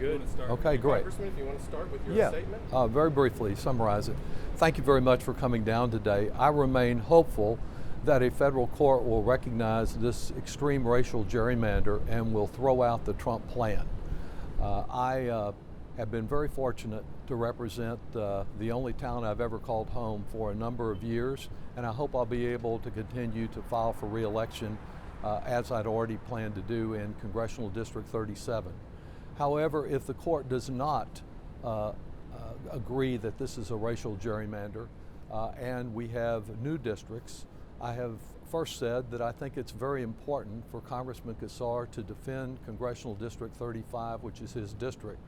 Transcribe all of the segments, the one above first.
Good. Okay, great. Congressman, if you want to start with your statement. Very briefly, summarize it. Thank you very much for coming down today. I remain hopeful that a federal court will recognize this extreme racial gerrymander and will throw out the Trump plan. I have been very fortunate to represent the only town I've ever called home for a number of years, and I hope I'll be able to continue to file for re-election as I'd already planned to do in Congressional District 37. However, if the court does not agree that this is a racial gerrymander and we have new districts, I have first said that I think it's very important for Congressman Casar to defend Congressional District 35, which is his district.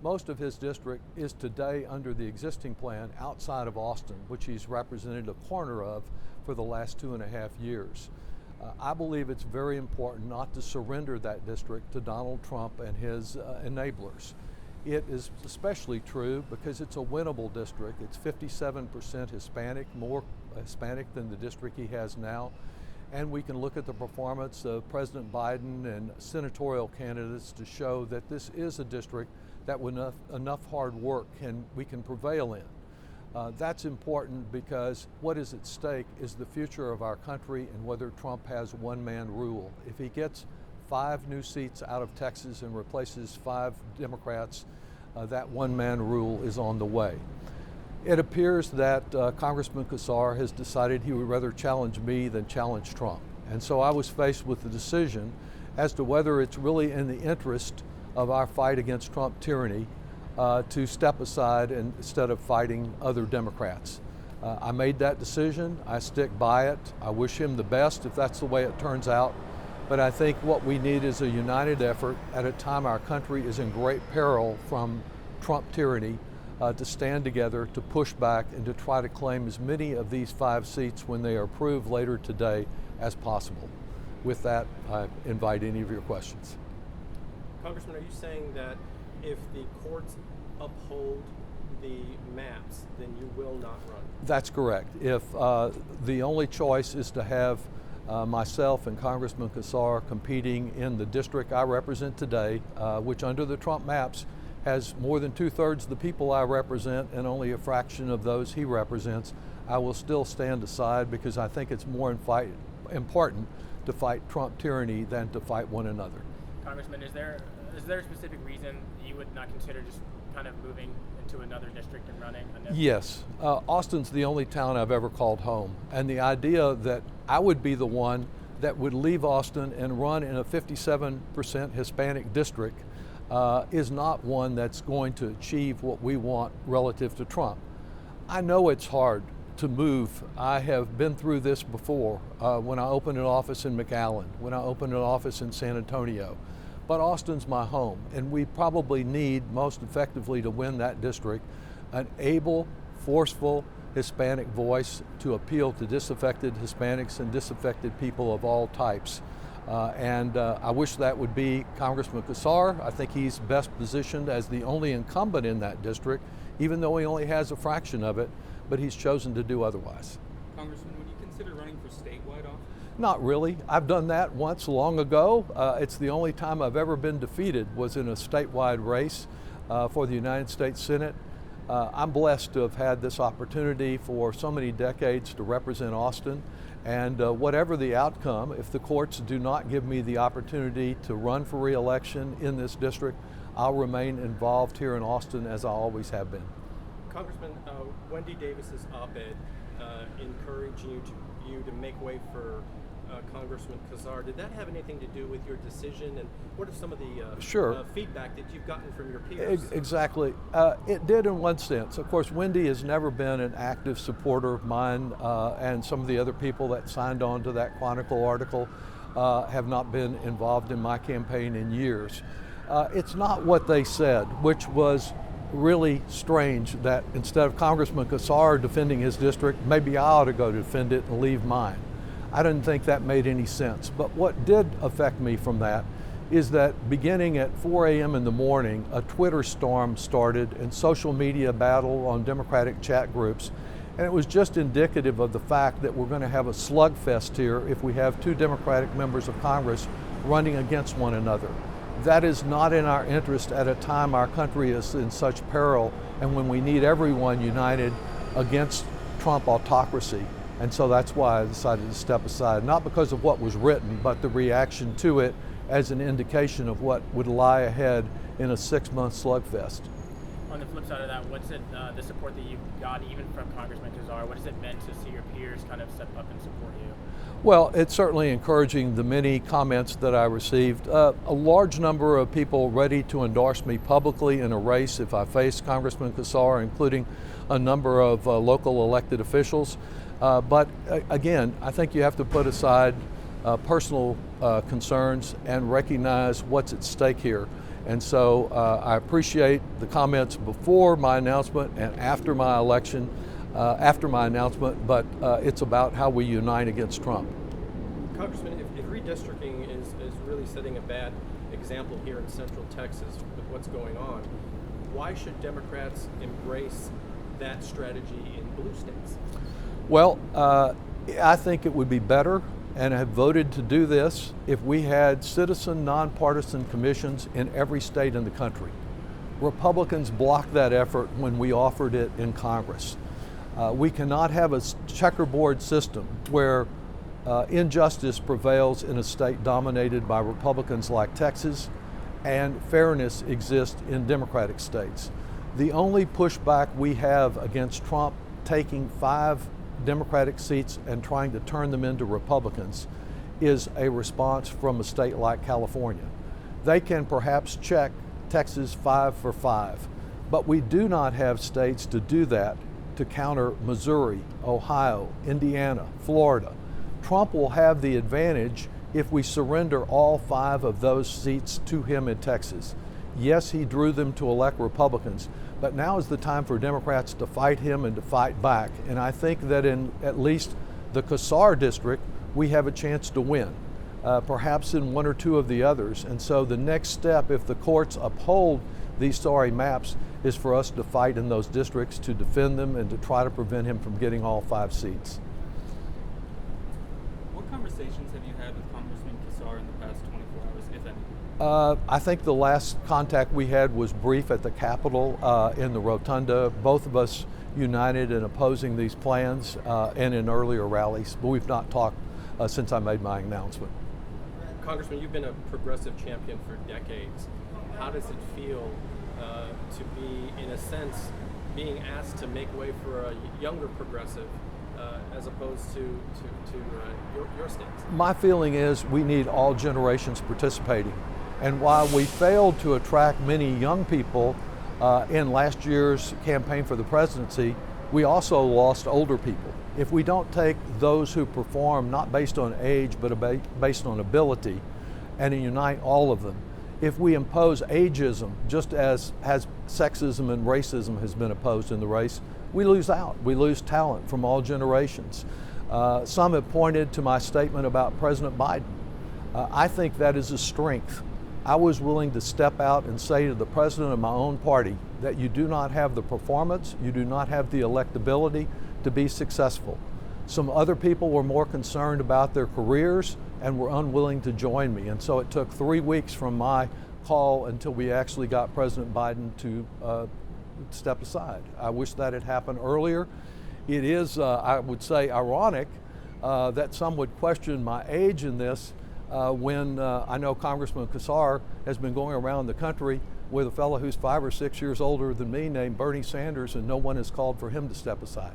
Most of his district is today under the existing plan outside of Austin, which he's represented a corner of for the last 2.5 years. I believe it's very important not to surrender that district to Donald Trump and his enablers. It is especially true because it's a winnable district. It's 57% Hispanic, more Hispanic than the district he has now. And we can look at the performance of President Biden and senatorial candidates to show that this is a district that with enough hard work we can prevail in. That's important because what is at stake is the future of our country and whether Trump has one-man rule. If he gets 5 new seats out of Texas and replaces 5 Democrats, that one-man rule is on the way. It appears that Congressman Casar has decided he would rather challenge me than challenge Trump. And so I was faced with the decision as to whether it's really in the interest of our fight against Trump tyranny to step aside instead of fighting other Democrats. I made that decision. I stick by it. I wish him the best if that's the way it turns out. But I think what we need is a united effort at a time our country is in great peril from Trump tyranny to stand together, to push back, and to try to claim as many of these 5 seats when they are approved later today as possible. With that, I invite any of your questions. Congressman, are you saying that if the courts uphold the maps, then you will not run? That's correct. If the only choice is to have myself and Congressman Casar competing in the district I represent today, which under the Trump maps has more than 2/3 of the people I represent and only a fraction of those he represents, I will still stand aside because I think it's more important to fight Trump tyranny than to fight one another. Congressman, is there a specific reason you would not consider just kind of moving into another district and running? Yes. Austin's the only town I've ever called home. And the idea that I would be the one that would leave Austin and run in a 57% Hispanic district is not one that's going to achieve what we want relative to Trump. I know it's hard to move. I have been through this before when I opened an office in McAllen, when I opened an office in San Antonio. But Austin's my home, and we probably need most effectively to win that district an able, forceful Hispanic voice to appeal to disaffected Hispanics and disaffected people of all types. I wish that would be Congressman Casar. I think he's best positioned as the only incumbent in that district, even though he only has a fraction of it, but he's chosen to do otherwise. Congressman, would you consider running for statewide office? Not really. I've done that once long ago. It's the only time I've ever been defeated was in a statewide race for the United States Senate. I'm blessed to have had this opportunity for so many decades to represent Austin. And whatever the outcome, if the courts do not give me the opportunity to run for re-election in this district, I'll remain involved here in Austin as I always have been. Congressman, Wendy Davis's op-ed encouraging you to make way for Congressman Casar. Did that have anything to do with your decision, and what are some of the feedback that you've gotten from your peers? Exactly. It did in one sense. Of course, Wendy has never been an active supporter of mine, and some of the other people that signed on to that Chronicle article have not been involved in my campaign in years. It's not what they said, which was really strange, that instead of Congressman Casar defending his district, maybe I ought to go defend it and leave mine. I didn't think that made any sense. But what did affect me from that is that beginning at 4 a.m. in the morning, a Twitter storm started and social media battle on Democratic chat groups. And it was just indicative of the fact that we're going to have a slugfest here if we have 2 Democratic members of Congress running against one another. That is not in our interest at a time our country is in such peril and when we need everyone united against Trump autocracy. And so that's why I decided to step aside, not because of what was written, but the reaction to it as an indication of what would lie ahead in a 6-month slugfest. On the flip side of that, what's it, the support that you've got even from Congressman Casar, what has it meant to see your peers kind of step up and support you? Well, it's certainly encouraging, the many comments that I received. A large number of people ready to endorse me publicly in a race if I face Congressman Casar, including a number of local elected officials. But again, I think you have to put aside personal concerns and recognize what's at stake here. And so I appreciate the comments before my announcement and after my election, after my announcement, but it's about how we unite against Trump. Congressman, if redistricting is really setting a bad example here in Central Texas with what's going on, why should Democrats embrace that strategy in blue states? Well, I think it would be better, and have voted to do this, if we had citizen nonpartisan commissions in every state in the country. Republicans blocked that effort when we offered it in Congress. We cannot have a checkerboard system where injustice prevails in a state dominated by Republicans like Texas, and fairness exists in Democratic states. The only pushback we have against Trump taking 5 Democratic seats and trying to turn them into Republicans is a response from a state like California. They can perhaps check Texas 5 for 5, but we do not have states to do that to counter Missouri, Ohio, Indiana, Florida. Trump will have the advantage if we surrender all 5 of those seats to him in Texas. Yes, he drew them to elect Republicans, but now is the time for Democrats to fight him and to fight back. And I think that in at least the Casar district, we have a chance to win, perhaps in 1 or 2 of the others. And so the next step, if the courts uphold these sorry maps, is for us to fight in those districts, to defend them, and to try to prevent him from getting all 5 seats. What conversations have you had with Congressman Casar in the past 24 hours, if any? I think the last contact we had was brief at the Capitol in the Rotunda. Both of us united in opposing these plans and in earlier rallies, but we've not talked since I made my announcement. Congressman, you've been a progressive champion for decades. How does it feel to be, in a sense, being asked to make way for a younger progressive as opposed to your stance? My feeling is we need all generations participating. And while we failed to attract many young people in last year's campaign for the presidency, we also lost older people. If we don't take those who perform not based on age but based on ability and unite all of them, if we impose ageism just as sexism and racism has been opposed in the race, we lose out. We lose talent from all generations. Some have pointed to my statement about President Biden. I think that is a strength. I was willing to step out and say to the president of my own party that you do not have the performance, you do not have the electability to be successful. Some other people were more concerned about their careers and were unwilling to join me. And so it took 3 weeks from my call until we actually got President Biden to step aside. I wish that had happened earlier. It is, I would say, ironic that some would question my age in this when I know Congressman Casar has been going around the country with a fellow who's 5 or 6 years older than me named Bernie Sanders, and no one has called for him to step aside.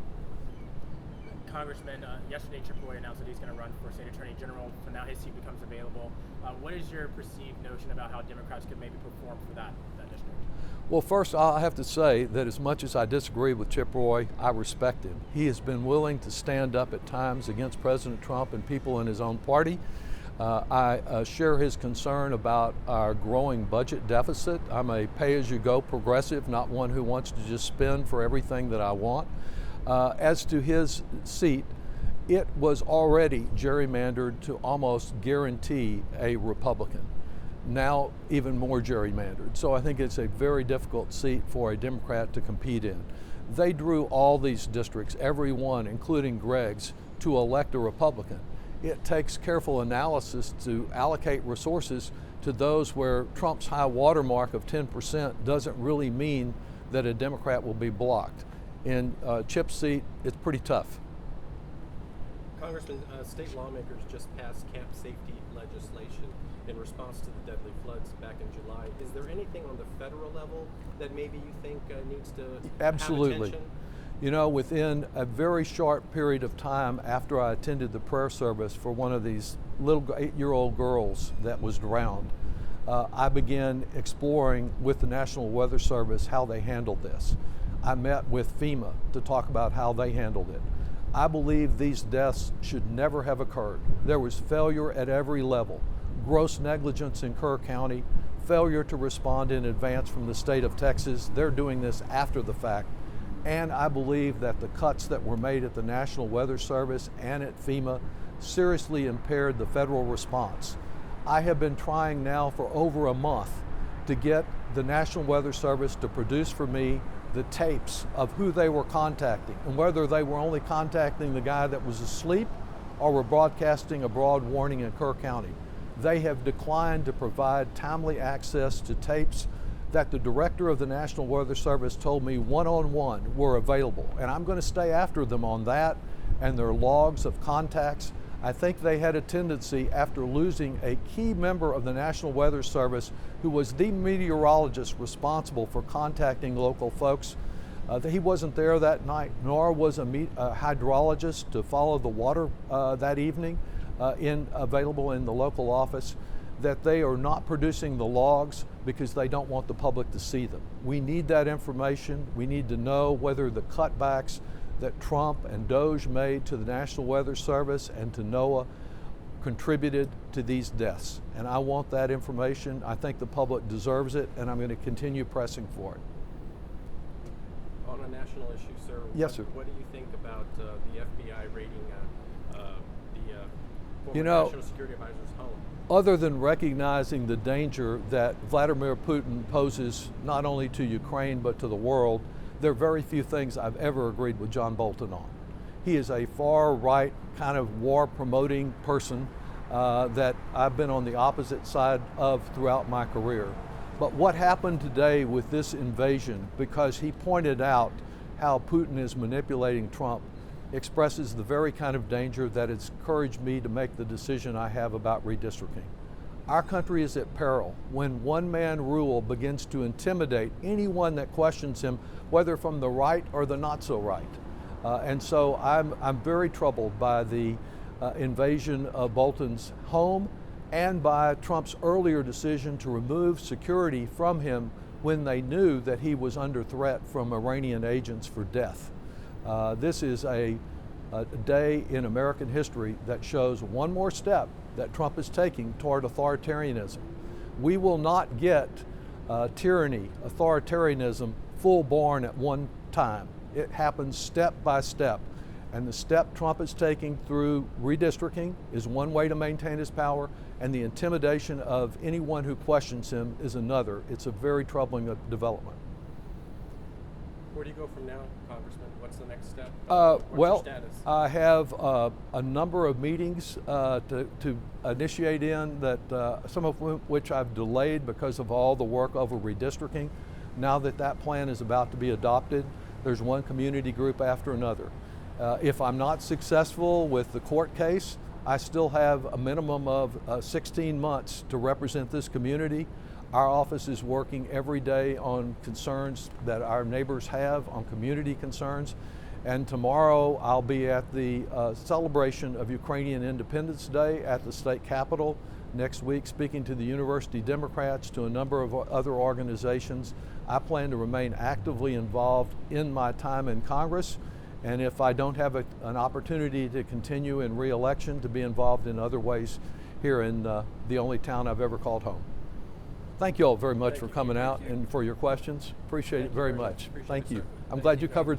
Congressman, yesterday Chip Roy announced that he's going to run for State Attorney General, so now his seat becomes available. What is your perceived notion about how Democrats could maybe perform for that district? Well, first, I'll have to say that as much as I disagree with Chip Roy, I respect him. He has been willing to stand up at times against President Trump and people in his own party. I share his concern about our growing budget deficit. I'm a pay-as-you-go progressive, not one who wants to just spend for everything that I want. As to his seat, it was already gerrymandered to almost guarantee a Republican. Now even more gerrymandered. So I think it's a very difficult seat for a Democrat to compete in. They drew all these districts, every one, including Greg's, to elect a Republican. It takes careful analysis to allocate resources to those where Trump's high watermark of 10% doesn't really mean that a Democrat will be blocked. In Chip's seat, it's pretty tough. Congressman, state lawmakers just passed camp safety legislation in response to the deadly floods back in July. Is there anything on the federal level that maybe you think needs to Absolutely. have attention? You know, within a very short period of time after I attended the prayer service for one of these little 8-year-old girls that was drowned, I began exploring with the National Weather Service how they handled this. I met with FEMA to talk about how they handled it. I believe these deaths should never have occurred. There was failure at every level. Gross negligence in Kerr County, failure to respond in advance from the state of Texas. They're doing this after the fact. And I believe that the cuts that were made at the National Weather Service and at FEMA seriously impaired the federal response. I have been trying now for over a month to get the National Weather Service to produce for me the tapes of who they were contacting and whether they were only contacting the guy that was asleep or were broadcasting a broad warning in Kerr County. They have declined to provide timely access to tapes that the director of the National Weather Service told me one-on-one were available. And I'm going to stay after them on that and their logs of contacts. I think they had a tendency, after losing a key member of the National Weather Service who was the meteorologist responsible for contacting local folks, he wasn't there that night, nor was a hydrologist to follow the water that evening available in the local office, that they are not producing the logs because they don't want the public to see them. We need that information. We need to know whether the cutbacks that Trump and DOJ made to the National Weather Service and to NOAA contributed to these deaths. And I want that information. I think the public deserves it, and I'm going to continue pressing for it. On a national issue, sir. Yes, sir. What do you think about the FBI raiding the former National Security Advisor's home? Other than recognizing the danger that Vladimir Putin poses not only to Ukraine but to the world, there are very few things I've ever agreed with John Bolton on. He is a far right kind of war promoting person that I've been on the opposite side of throughout my career. But what happened today with this invasion, because he pointed out how Putin is manipulating Trump, expresses the very kind of danger that has encouraged me to make the decision I have about redistricting. Our country is at peril when one-man rule begins to intimidate anyone that questions him, whether from the right or the not so right. And so I'm very troubled by the invasion of Bolton's home and by Trump's earlier decision to remove security from him when they knew that he was under threat from Iranian agents for death. This is a day in American history that shows one more step that Trump is taking toward authoritarianism. We will not get tyranny, authoritarianism, full-born at one time. It happens step by step. And the step Trump is taking through redistricting is one way to maintain his power, and the intimidation of anyone who questions him is another. It's a very troubling development. Where do you go from now, Congressman? What's the next step? Well, your status? I have a number of meetings to initiate in that some of which I've delayed because of all the work over redistricting. Now that that plan is about to be adopted, there's one community group after another. If I'm not successful with the court case, I still have a minimum of 16 months to represent this community. Our office is working every day on concerns that our neighbors have, on community concerns. And tomorrow I'll be at the celebration of Ukrainian Independence Day at the state capitol. Next week, speaking to the university Democrats, to a number of other organizations. I plan to remain actively involved in my time in Congress. And if I don't have an opportunity to continue in re-election, to be involved in other ways here in the only town I've ever called home. Thank you all very much for coming out and for your questions. Appreciate it very much. Thank you. I'm glad you covered